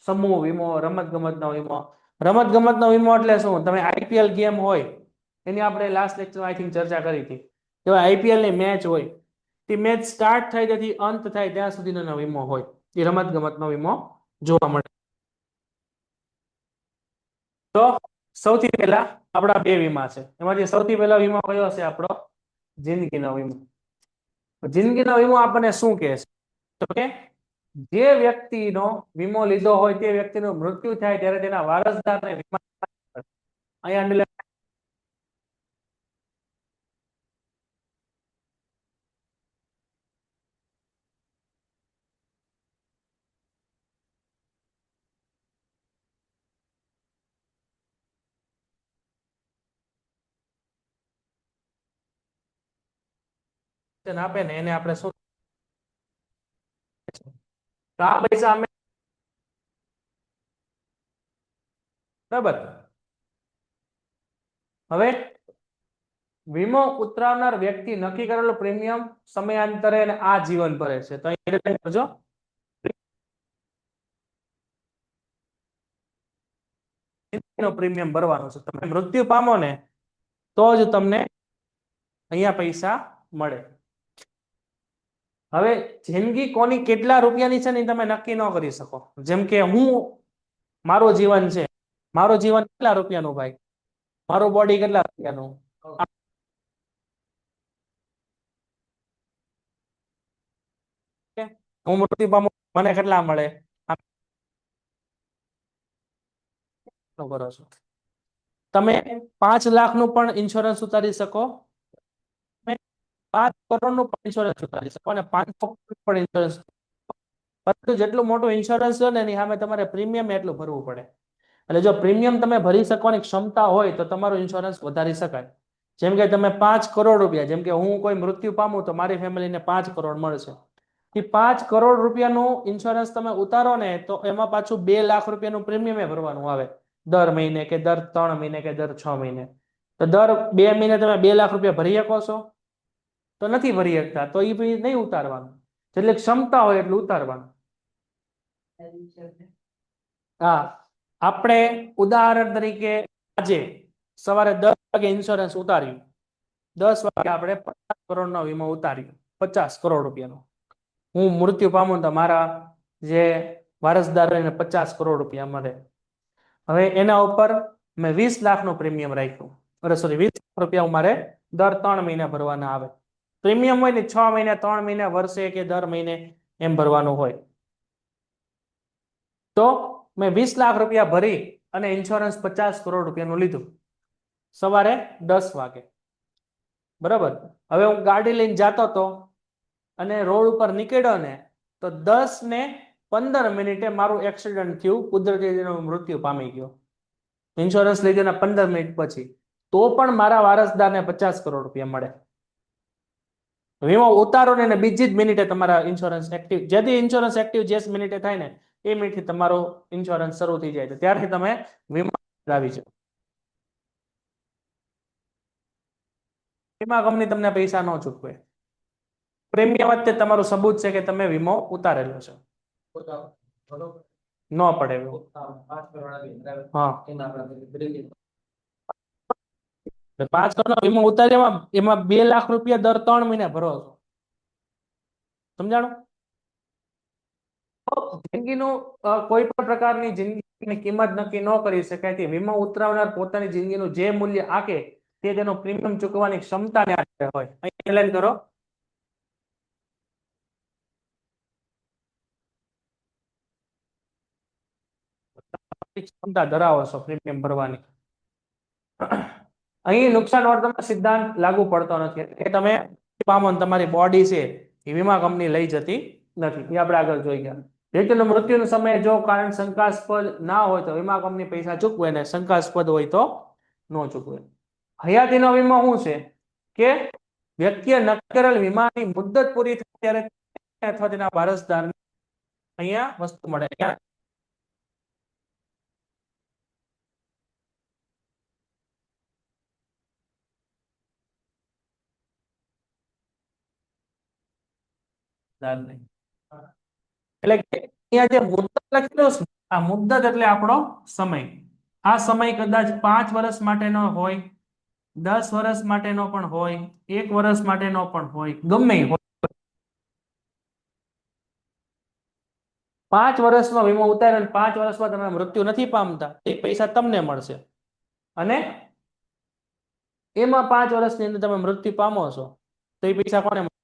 સમૂહ વીમો, રમત ગમતનો વીમો. રમત ગમતનો વીમો એટલે શું? તમે આઈપીએલ ગેમ હોય એની આપણે લાસ્ટ લેક્ચરમાં આઈ થિંક ચર્ચા કરી હતી. એવા આઈપીએલ ની મેચ હોય, તે મેચ સ્ટાર્ટ થાય ત્યાંથી અંત થાય ત્યાં સુધીનો વીમો હોય, એ રમત ગમતનો વીમો જોવા મળે. તો સૌથી પહેલા આપણા બે વીમા છે, એમાંથી સૌથી પહેલા વીમો કયો છે? આપણો જિંદગીનો વીમો. જિંદગીનો વીમો આપણને શું કહે છે? તો કે જે વ્યક્તિનો વીમો લીધો હોય તે વ્યક્તિનું મૃત્યુ થાય ત્યારે તેના વારસદારને વીમા અહીંયા આપે ને એને આપણે શું, તો આ પૈસા અમે, બરાબર. હવે વીમો ઉતરાવનાર વ્યક્તિ નક્કી કરેલું પ્રીમિયમ સમયાંતરે અને આ જીવન ભરે છે. તો અહીં કરજો, પ્રીમિયમ ભરવાનું છે. તમે મૃત્યુ પામો ને તો જ તમને અહીંયા પૈસા મળે. હવે જિંદગી કોની કેટલા રૂપિયાની છે ને તમે નક્કી ન કરી શકો. જેમ કે મારું જીવન છે, મારું જીવન કેટલા રૂપિયાનું ભાઈ? મારું બોડી કેટલા રૂપિયાનું? હું મૃત્યુ પામું મને કેટલા મળે? કરો છો તમે 5 લાખનું પણ ઇન્સ્યોરન્સ ઉતારી શકો, 5 કરોડનું પણ ઇન્સ્યોરન્સ ઉતારી શકો, અને 500 પણ ઇન્સ્યોરન્સ. પરંતુ જેટલું મોટું ઇન્સ્યોરન્સ છે ને એની સામે તમારે પ્રીમિયમ એટલું ભરવું પડે. એટલે જો પ્રીમિયમ તમે ભરી શકવાની ક્ષમતા હોય તો તમારું ઇન્સ્યોરન્સ વધારી શકાય. જેમ કે તમે 5 કરોડ રૂપિયા, જેમ કે હું કોઈ મૃત્યુ પામું તો મારી ફેમિલીને 5 કરોડ મળશે. એ 5 કરોડ રૂપિયાનું ઇન્સ્યોરન્સ તમે ઉતારો ને તો એમાં પાછું 2 લાખ રૂપિયાનું પ્રીમિયમ ભરવાનું આવે દર મહિને, કે દર 3 મહિને, કે દર 6 મહિને. તો દર 2 મહિને તમે 2 લાખ રૂપિયા ભરી શકો છો? તો નથી ભરી શકતા, તો એ નહીં ઉતારવાનું. જેટલી ક્ષમતા હોય એટલું ઉતારવાનું. હા, આપણે ઉદાહરણ તરીકે આજે સવારે 10 વાગે ઇન્સ્યોરન્સ ઉતાર્યું, 10 વાગે આપણે 50 કરોડનો વીમો ઉતાર્યો, 50 કરોડ રૂપિયાનો. હું મૃત્યુ પામું તો મારા જે વારસદારોને 50 કરોડ રૂપિયા મળે. હવે એના ઉપર મેં 20 લાખનું પ્રીમિયમ રાખ્યું, સોરી 20 લાખ રૂપિયા મારે દર 3 મહિને ભરવાના આવે. પ્રીમિયમ હોય ને 6 મહિને, 3 મહિને, વર્ષે કે દર મહિને એમ ભરવાનું હોય. તો મેં 20 લાખ રૂપિયા ભરી અને ઇન્સ્યોરન્સ 50 કરોડ રૂપિયાનું લીધું સવારે 10 વાગે. બરાબર. હવે હું ગાડી લઈને જતો હતો અને રોડ ઉપર નીકળ્યો ને તો 10 ને 15 મિનિટે મારું એક્સિડન્ટ થયું, કુદરતી રીતે મૃત્યુ પામી ગયો. ઇન્સ્યોરન્સ લીધેના 15 મિનિટ પછી તો પણ મારા વારસદારને 50 કરોડ રૂપિયા મળે. વીમો ઉતારો ને બીજી જ મિનિટે તમારા ઇન્સ્યોરન્સ એક્ટિવ, જેથી ઇન્સ્યોરન્સ એક્ટિવ જે મિનિટે થાય ને એ મિનિટથી તમારો ઇન્સ્યોરન્સ શરૂ થઈ જાય છે, ત્યારથી તમે વીમા આવી જાવ. વીમા કંપની તમને પૈસા ન ચૂકવે. પ્રીમિયમ વચ્ચે તમારું સબૂત છે કે તમે વીમો ઉતારેલો છે. ન પડે. હા, 5 કરોડ વીમો ઉતાર્યા એમાં 2 લાખ રૂપિયા દર 3 મહિને ભરો છો. સમજાણું? જિંદગીનું કોઈ પણ પ્રકારની જિંદગીની કિંમત નક્કી ન કરી શકાય. વીમો ઉતરાવનાર પોતાની જિંદગીનું જે મૂલ્ય આકે તે તેનું પ્રીમિયમ ચૂકવવાની ક્ષમતાને આધારે હોય. અહીં એલાઈન કરો. ક્ષમતા ધરાવો છો પ્રીમિયમ ભરવાની. અહીં નુકસાન વર્તનનો સિદ્ધાંત લાગુ પડતો નથી. એ તમે પામો તમારી બોડી છે એ વીમા કંપની લઈ જતી નથી. એ આપણે આગળ જોઈ ગયા. વ્યક્તિનું મૃત્યુનો સમય જો કારણ શંકાસ્પદ ના હોય તો વીમા કંપની પૈસા ચૂકવે, ને શંકાસ્પદ હોય તો ન ચૂકવે. હયાતીનો વીમો શું છે કે વ્યક્તિએ નક્કી કરેલ વીમાની મુદ્દત પૂરી થાય ત્યારે અથવા તેના વારસદાર અહીંયા વસ્તુ મળે. એટલે કે અહીંયા જે મુદ્દત લખેલો છે, આ મુદ્દત એટલે આપણો સમય. આ સમય કદાચ 5 વર્ષ માટેનો હોય, 10 વર્ષ માટેનો પણ હોય, 1 વર્ષ માટેનો પણ હોય, ગમે એ હોય. 5 વર્ષનો વીમો ઉતાર્યો અને 5 વર્ષમાં તમે મૃત્યુ નથી પામતા, એ પૈસા તમને મળશે. અને એમાં 5 વર્ષની અંદર તમે મૃત્યુ પામો છો તો એ પૈસા કોને મળે?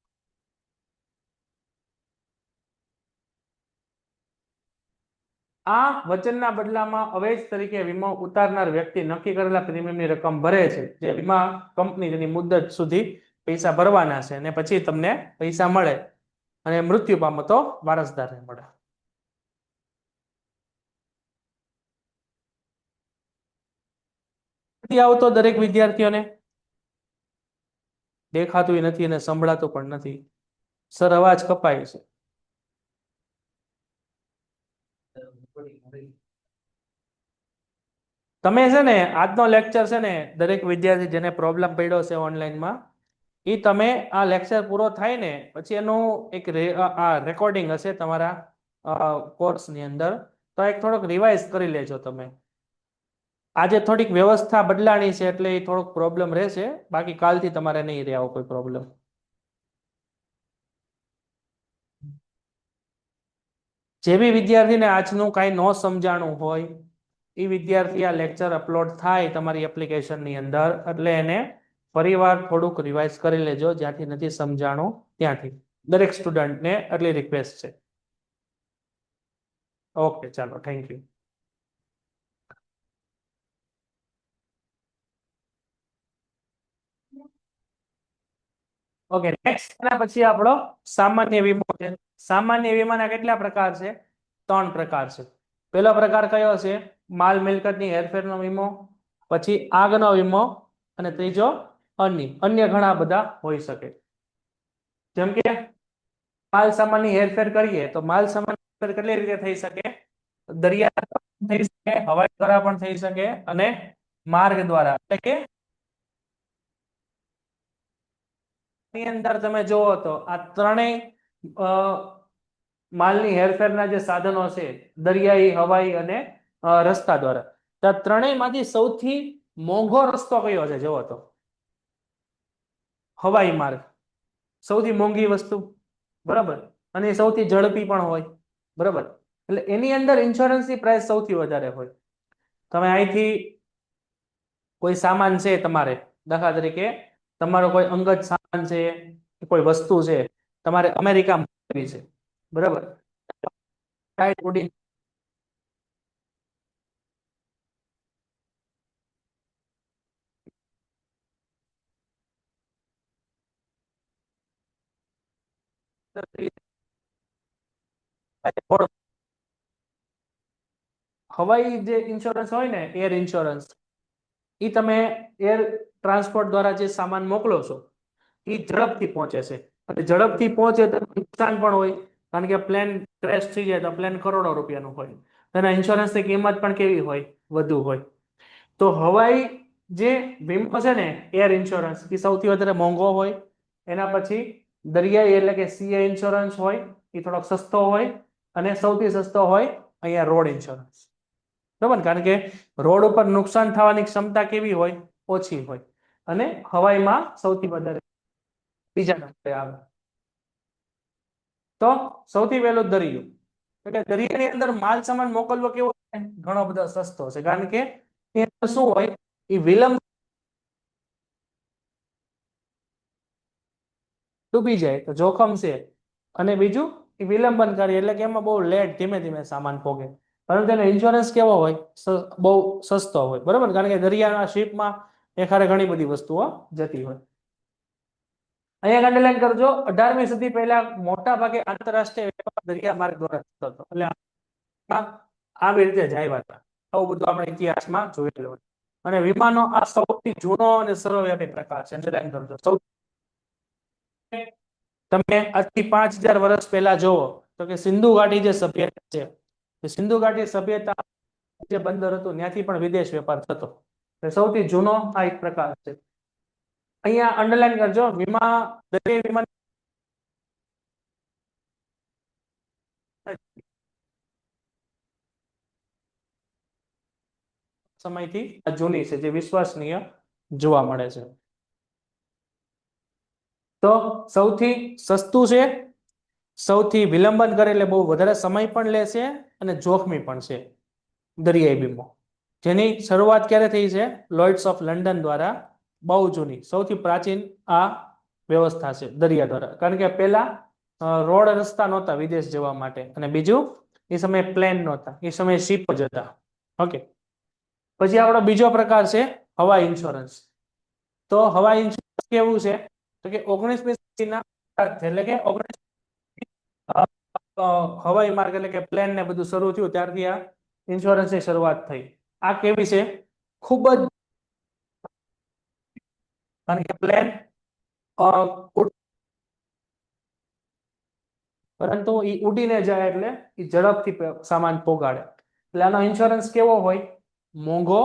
આ વચનના બદલામાં અવેજ તરીકે વીમો ઉતારનાર વ્યક્તિ નક્કી કરેલા પ્રીમિયમની રકમ ભરે છે, જે વીમા કંપની તેની મુદ્દત સુધી પૈસા ભરવાના છે, અને પછી તમને પૈસા મળે, અને મૃત્યુ પામો તો વારસદારને મળે. આવતો દરેક વિદ્યાર્થીઓને દેખાતું નથી અને સંભળાતું પણ નથી. સર, અવાજ કપાય છે. તમે છે ને આજનો લેક્ચર છે ને, દરેક વિદ્યાર્થી જેને પ્રોબ્લેમ પડ્યો છે ઓનલાઈનમાં, એ તમે આ લેક્ચર પૂરો થાય ને પછી એનું એક રેકોર્ડિંગ હશે તમારા કોર્સની અંદર, તો એક થોડોક રિવાઇઝ કરી લેજો તમે. આજે થોડીક વ્યવસ્થા બદલાણી છે એટલે એ થોડોક પ્રોબ્લેમ રહેશે, બાકી કાલથી તમારે નહીં રહે આવો કોઈ પ્રોબ્લેમ. જે બી વિદ્યાર્થીને આજનું કાંઈ ન સમજાણું હોય એ વિદ્યાર્થી આ લેક્ચર અપલોડ થાય તમારી એપ્લિકેશનની અંદર એટલે એને ફરીવાર થોડુંક રિવાઇઝ કરી લેજો, જ્યાંથી નથી સમજાણું ત્યાંથી. દરેક સ્ટુડન્ટને એટલી રિક્વેસ્ટ છે. ઓકે, ચાલો, થેન્ક યુ. ઓકે, નેક્સ્ટ એના પછી આપણો સામાન્ય વીમો છે. સામાન્ય વીમાના કેટલા પ્રકાર છે? 3 પ્રકાર છે. પહેલો પ્રકાર કયો છે? માલ મિલકતની હેરફેરનો વીમો, પછી આગનો વીમો, અને ત્રીજો અન્ય ઘણા બધા હોઈ શકે. જેમ કે માલ સામાનની હેરફેર કરીએ તો માલ સામાન કેટલી રીતે થઈ શકે? દરિયા થઈ શકે, હવાઈ દ્વારા પણ થઈ શકે, અને માર્ગ દ્વારા. એટલે કે ની અંદર તમે જોવો તો આ ત્રણેય માલની હેરફેરના જે સાધનો છે, દરિયાઈ, હવાઈ અને રસ્તા દ્વારા, તો ત્રણેયમાંથી સૌથી મોંઘો રસ્તો કયો છે? જોવો તો હવાઈ માર્ગ સૌથી મોંઘી વસ્તુ, બરાબર, અને સૌથી ઝડપી પણ હોય, બરાબર. એટલે એની અંદર ઇન્સ્યોરન્સની પ્રાઇસ સૌથી વધારે હોય. તમે અહીંથી કોઈ સામાન છે તમારે, દાખલા તરીકે તમારો કોઈ અંગત સામાન છે, કોઈ વસ્તુ છે, તમારે અમેરિકા મોકલવી છે, બરાબર. હવાઈ જે ઇન્સ્યોરન્સ હોય ને, એર ઇન્સ્યોરન્સ, એ તમે એર ટ્રાન્સપોર્ટ દ્વારા જે સામાન મોકલો છો એ ઝડપથી પહોંચે છે, અને ઝડપથી પહોંચે તો નુકસાન પણ હોય, કારણ કે પ્લેન ક્રેશ થઈ જાય તો પ્લેન કરોડો રૂપિયાનું હોય, તેના ઇન્સ્યોરન્સની કિંમત પણ કેવી હોય? વધુ હોય. તો હવાઈ જે વીમો છે ને, એર ઇન્સ્યોરન્સ, એ સૌથી વધારે મોંઘો હોય. એના પછી દરિયાઈ એટલે કે સી ઇન્સ્યોરન્સ હોય, એ થોડોક સસ્તો હોય, અને સૌથી સસ્તો હોય અહીંયા રોડ ઇન્સ્યોરન્સ, બરાબર, કારણ કે રોડ ઉપર નુકસાન થવાની ક્ષમતા કેવી હોય? ઓછી હોય. અને હવાઈમાં સૌથી વધારે બીજા નંબરે આવે. તો સૌથી પહેલો દરિયો, એટલે દરિયાની અંદર માલ સામાન મોકલવો કેવો છે? ઘણો બધો સસ્તો છે, કારણ કે શું હોય? એ વિલંબ ડૂબી જાય તો જોખમ છે, અને બીજું એ વિલંબન કરે એટલે કે એમાં બહુ લેટ, ધીમે ધીમે સામાન પોગે. પરંતુ એનો ઇન્સ્યોરન્સ કેવો હોય? બહુ સસ્તો હોય, બરાબર, કારણ કે દરિયાના શિપમાં એખારે ઘણી બધી વસ્તુઓ જતી હોય. અહીંયા અંડરલાઈન કરજો, 18મી સદી પહેલા મોટા ભાગે આંતરરાષ્ટ્રીય વેપાર દરિયા માર્ગ દ્વારા થતો હતો. એટલે આવી રીતે જ આવ્યા હતા. આવું બધું આપણે ઇતિહાસમાં જોયેલું હોય. અને વીમાનો આ સૌથી જૂનો અને સર્વવ્યાપી પ્રકાર છે. અંડરલાઈન કરજો. તમે આજથી 5000 વર્ષ પહેલા જોવો તો કે સિંધુ ઘાટી જે સભ્યતા છે, એ સિંધુ ઘાટી સભ્યતા જે બંદર હતું ત્યાંથી પણ વિદેશ વેપાર થતો. સૌથી જૂનો આ એક પ્રકાર છે. અહીંયા અંડરલાઈન કરજો, દરિયાઈ વિમાન સમયથી જૂની છે, જે વિશ્વસનીય જોવા મળે છે. તો સૌથી સસ્તું છે, સૌથી વિલંબન કરે એટલે બહુ વધારે સમય પણ લેશે અને જોખમી પણ છે દરિયાઈ વીમો, જેની શરૂઆત ક્યારે થઈ છે? લોર્ડ્સ ઓફ લંડન દ્વારા. બહુ જૂની, સૌથી પ્રાચીન આ વ્યવસ્થા છે દરિયા દ્વારા. કારણ કે પહેલા રોડ રસ્તા નહોતા વિદેશ જવા માટે, અને બીજું એ સમયે પ્લેન નહોતા, એ સમયે શિપ જ હતા. ઓકે, પછી આપણો બીજો પ્રકાર છે હવાઈ ઇન્સ્યોરન્સ. તો હવાઈ ઇન્સ્યોરન્સ કેવું છે? તો કે 19મી સદીના, એટલે કે હવાઈ માર્ગ એટલે કે પ્લેન ને બધું શરૂ થયું ત્યારથી આ ઇન્સ્યોરન્સની શરૂઆત થઈ. આ કેવી છે? ખૂબ જ, કારણ કે પ્લેન પરંતુ એ ઉડીને જાય એટલે એ ઝડપથી સામાન પોગાડે. એટલે આનો ઇન્સ્યોરન્સ કેવો હોય? મોંઘો,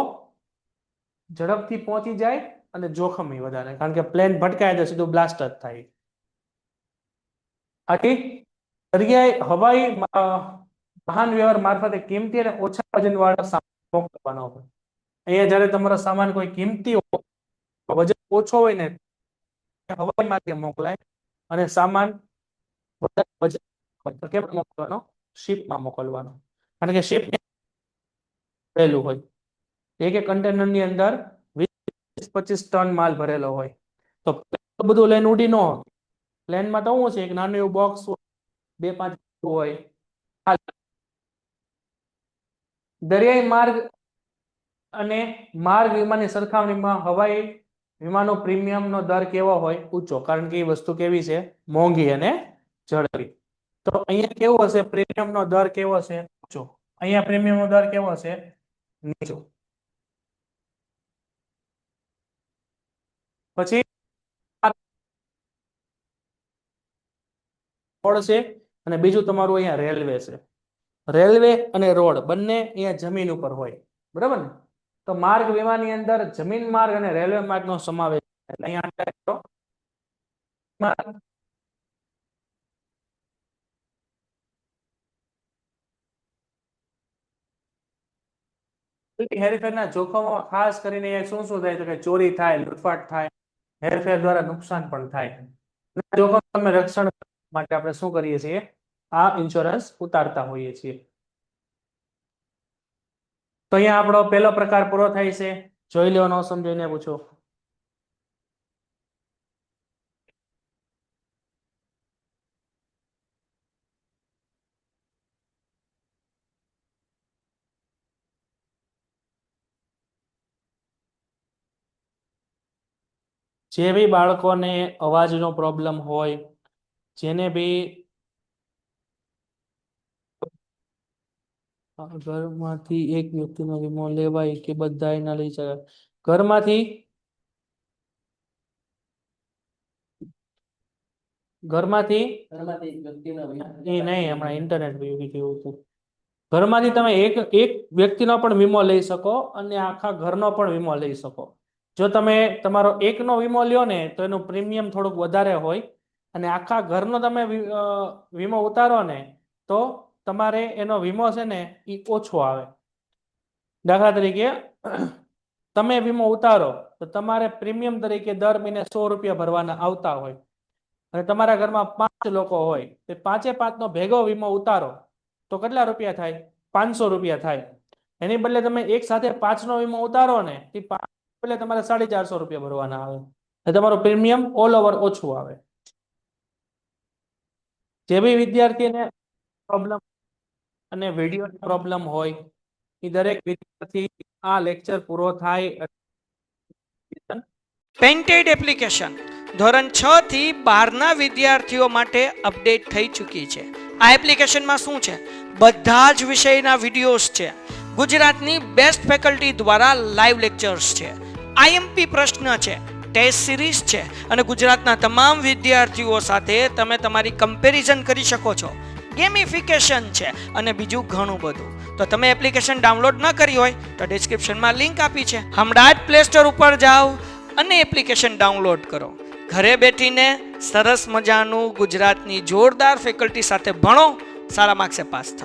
ઝડપથી પહોંચી જાય અને જોખમી વધારે, કારણ કે પ્લેન ભટકાય તો સીધું બ્લાસ્ટ જ થાય. આથી દરિયાઈ હવાઈ વાહન વ્યવહાર મારફતે કિંમતી અને ઓછા વજન વાળો સામાન મોકલવાનો હોય. અહીંયા જયારે તમારો સામાન કોઈ કિંમતી હોય, વજન ઓછો હોય ને, હવાઈ માર્ગે મોકલાય, અને સામાન વજન હોય તો કેમ મોકલવાનો? શિપમાં મોકલવાનો. કારણ કે શિપ ભરેલું હોય, એક કન્ટેનર ની અંદર 20-25 ટન માલ ભરેલો હોય, તો બધું લઈને ઉડી ન હોય. પ્લેનમાં તો શું છે, એક નાનું એવું બોક્સ 2-5 હોય. દરિયાઈ માર્ગ અને માર્ગ વિમાનની સરખામણીમાં હવાઈ વિમાનો પ્રીમિયમનો દર કેવો હોય? ઊંચો, કારણ કે એ વસ્તુ કેવી છે? મોંઘી અને ઝડપી. તો અહીંયા કેવો હશે? પ્રીમિયમનો દર કેવો છે? ઊંચો. અહીંયા પ્રીમિયમનો દર કેવો છે? નીચો. પછી રોડ છે, અને બીજું તમારું અહીંયા રેલવે છે. રેલવે અને રોડ બંને અહીંયા જમીન ઉપર હોય, બરાબર ને? તો માર્ગ વિમાની અંદર જમીન માર્ગ અને રેલવે માર્ગનો સમાવેશ. એટલે અહીંયા હેરફેરના જોખમો ખાસ કરીને શું શું થાય? તો કે ચોરી થાય, લૂંટફાટ થાય, હેરફેર દ્વારા નુકસાન પણ થાય. જોખમ સામે રક્ષણ માટે આપણે શું કરીએ છીએ? આ ઇન્સ્યોરન્સ ઉતારતા હોઈએ છીએ. તો અહીંયા આપણો પહેલો પ્રકાર પૂરો થાય છે. જોઈ લો, ન સમજાઈને પૂછો. જે બી બાળકોને અવાજનો પ્રોબ્લેમ હોય, જેને બી ઘરમાંથી એક વ્યક્તિનો વીમો લેવાય કે બધા ના લઈ શકાય? ઘરમાંથી નહીં, હમણાં ઇન્ટરનેટ જેવું હતું. ઘરમાંથી તમે એક વ્યક્તિનો પણ વીમો લઈ શકો અને આખા ઘરનો પણ વીમો લઈ શકો. જો તમે તમારો એકનો વીમો લ્યો ને તો એનું પ્રીમિયમ થોડુંક વધારે હોય, અને આખા ઘરનો તમે વીમો ઉતારો ને તો તમારે એનો વીમો છે ને એ ઓછો આવે. દાખલા તરીકે તમે વીમો ઉતારો તો તમારે પ્રીમિયમ તરીકે દર મહિને 100 રૂપિયા ભરવાના આવતા હોય, અને તમારા ઘરમાં 5 લોકો હોય, તો 5 નો ભેગો વીમો ઉતારો તો કેટલા રૂપિયા થાય? 500 રૂપિયા થાય. એની બદલે તમે એક સાથે 5 નો વીમો ઉતારો ને, તે બદલે તમારે 450 રૂપિયા ભરવાના આવે, તમારું પ્રીમિયમ ઓલ ઓવર ઓછું આવે. જે બી વિદ્યાર્થીને પ્રોબ્લેમ અને વિડીયો પ્રોબ્લેમ હોય, એ દરેક વિદ્યાર્થી આ લેક્ચર પૂરો થાય. પેન્ટેડ એપ્લિકેશન ધોરણ 6 થી 12ના વિદ્યાર્થીઓ માટે અપડેટ થઈ ચૂકી છે. આ એપ્લિકેશનમાં શું છે? બધા જ વિષયના વિડીયોઝ છે. ગુજરાતની બેસ્ટ ફેકલ્ટી દ્વારા લાઈવ લેક્ચર્સ છે. આઈએમપી પ્રશ્ન છે, ટેસ્ટ સિરીઝ છે, અને ગુજરાતના તમામ વિદ્યાર્થીઓ સાથે તમે તમારી કમ્પેરિઝન કરી શકો છો. ગેમિફિકેશન છે અને બીજું ઘણું બધું. તો તમે એપ્લિકેશન ડાઉનલોડ ન કરી હોય તો ડિસ્ક્રિપ્શનમાં લિંક આપી છે, હમણાં જ પ્લે સ્ટોર ઉપર જાઓ અને એપ્લિકેશન ડાઉનલોડ કરો. ઘરે બેઠીને સરસ મજાનું ગુજરાતની જોરદાર ફેકલ્ટી સાથે ભણો, સારા માર્ક્સે પાસ થાઓ.